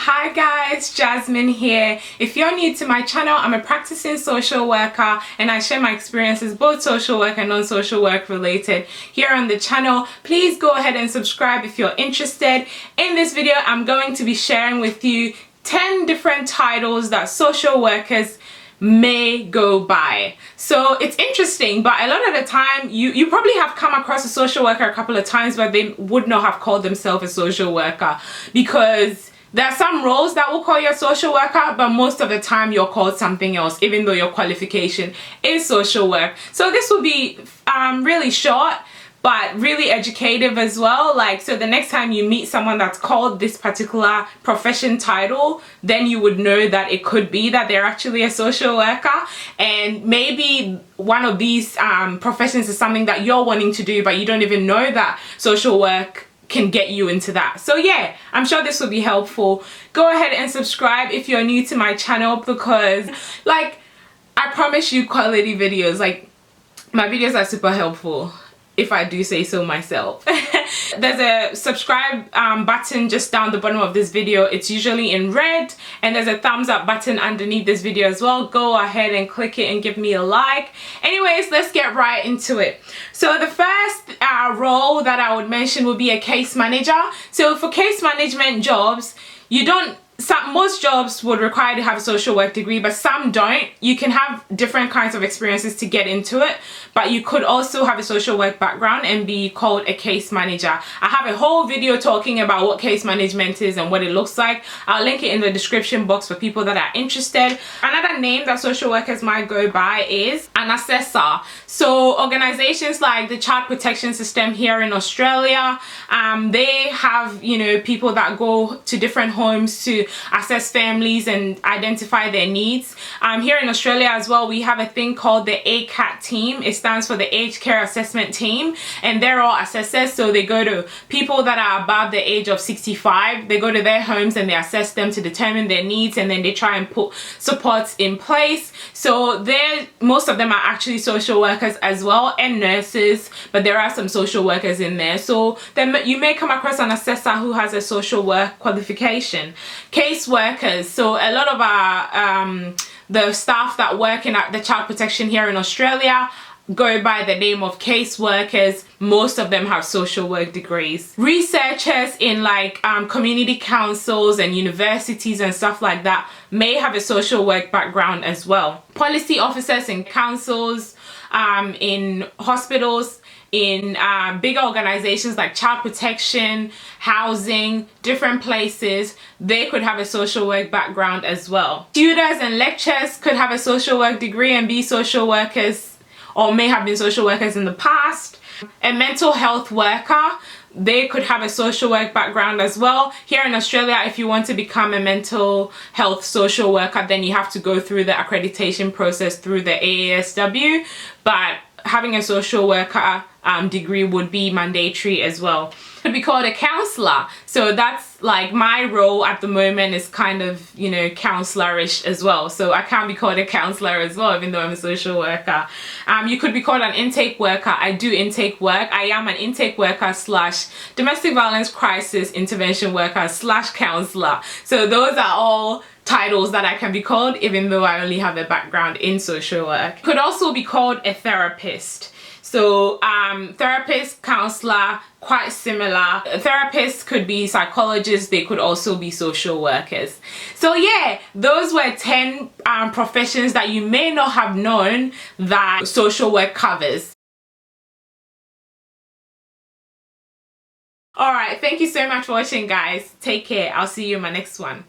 Hi guys, Jasmine here. If you're new to my channel, I'm a practicing social worker and I share my experiences, both social work and non-social work related, here on the channel. Please go ahead and subscribe if you're interested. In this video, I'm going to be sharing with you 10 different titles that social workers may go by. So it's interesting, but a lot of the time you probably have come across a social worker a couple of times, but they would not have called themselves a social worker, because there are some roles that will call you a social worker, but most of the time you're called something else, even though your qualification is social work. So this will be really short, but really educative as well. So the next time you meet someone that's called this particular profession title, then you would know that it could be that they're actually a social worker, and maybe one of these professions is something that you're wanting to do, but you don't even know that social work can get you into that. So yeah, I'm sure this will be helpful. Go ahead and subscribe if you're new to my channel, because I promise you quality videos. My videos are super helpful, if I do say so myself. There's a subscribe button just down the bottom of this video. It's usually in red, and there's a thumbs up button underneath this video as well. Go ahead and click it and give me a like. Anyways, let's get right into it. So the first role that I would mention would be a case manager. So for case management jobs, most jobs would require you to have a social work degree, but some don't. You can have different kinds of experiences to get into it, but you could also have a social work background and be called a case manager. I have a whole video talking about what case management is and what it looks like. I'll link it in the description box for people that are interested. Another name that social workers might go by is an assessor. So organizations like the Child Protection System here in Australia, they have, people that go to different homes to assess families and identify their needs. Here in Australia as well, we have a thing called the ACAT team. It stands for the Aged Care Assessment Team, and they're all assessors. So they go to people that are above the age of 65. They go to their homes and they assess them to determine their needs, and then they try and put supports in place. So most of them are actually social workers as well, and nurses, but there are some social workers in there. So then you may come across an assessor who has a social work qualification. Case workers, so a lot of our the staff that work in the child protection here in Australia go by the name of case workers. Most of them have social work degrees. Researchers in community councils and universities and stuff like that may have a social work background as well. Policy officers in councils, in hospitals, in bigger organizations like child protection, housing, different places, they could have a social work background as well. Tutors and lecturers could have a social work degree and be social workers, or may have been social workers in the past. A mental health worker, they could have a social work background as well. Here in Australia, if you want to become a mental health social worker, then you have to go through the accreditation process through the AASW, but having a social worker degree would be mandatory as well. Could be called a counselor. So that's my role at the moment is kind of, counselor-ish as well. So I can be called a counselor as well, even though I'm a social worker. You could be called an intake worker. I do intake work. I am an intake worker / domestic violence crisis intervention worker / counselor. So those are all titles that I can be called, even though I only have a background in social work. Could also be called a therapist. So therapist, counselor, quite similar. Therapists could be psychologists, they could also be social workers. So yeah, those were 10 professions that you may not have known that social work covers. Alright, thank you so much for watching guys. Take care. I'll see you in my next one.